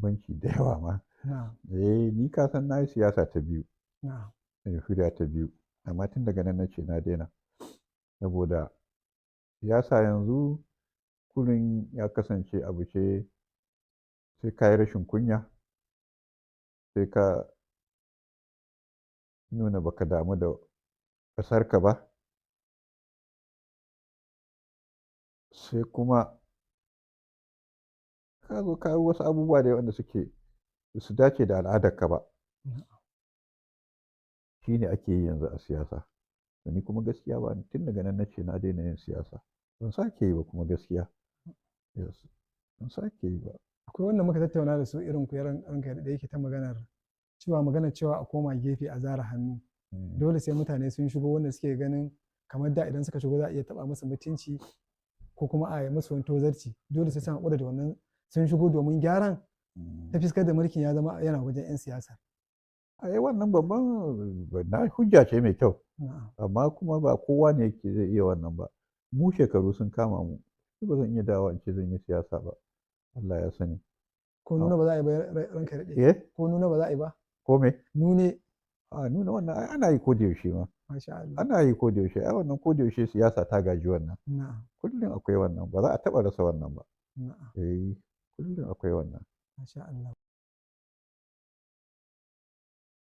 bambanci da yawa ma. na'am, Ni ka san na yi siyasa ta biyu, na'am, jamhuriya ta biyu, amma tun daga nan na ce na daina. Saboda siyasa yanzu kullum ya kasance abu ce sai ka yi rashin kunya, sai ka nuna baka damu da ƙasarka ba, sai kuma ka zo ka yi wasu abubuwa da wanda suke ba su dace da al'adarka ba. na'am. Shi ne ake yi yanzu a siyasa. To ni kuma gaskiya ba tun daga nan na ce na daina yin siyasa. Ban sake yi ba kuma gaskiya. Yes. Ban sake yi ba. Akwai wanda muka tattauna da su irin ku ranka da yake ta maganar cewa a koma gefe a zara hannu. Dole sai mutane sun shigo wanda suke ganin kamar da idan suka shigo za a iya taɓa musu mutunci ko kuma a yi musu wani tozarci. Dole sai sun haƙura da wannan sun shigo domin gyaran ta fiskar da mulkin ya zama yana wajen 'yan siyasa. Ai wannan babban na hujja ce mai kyau. Na'am. Amma kuma ba kowa ne yake zai iya wannan ba. Mu shekaru sun kama mu. Ni ba zan iya dawowa in ce zan yi siyasa ba. Allah ya sani. Ko nuna ba za a yi ba ranka daɗe. Eh? Ko nuna ba za a yi ba. Ko me? Nune. A nuna wannan ai ana yi ko da yaushe ma. Masha Allah. Ana yi ko da yaushe. Ai wannan ko da yaushe siyasa ta gaji wannan. Na'am. Kullum akwai wannan. Ba za a taɓa rasa wannan ba. Na'am. Kullum akwai wannan. Masha Allah.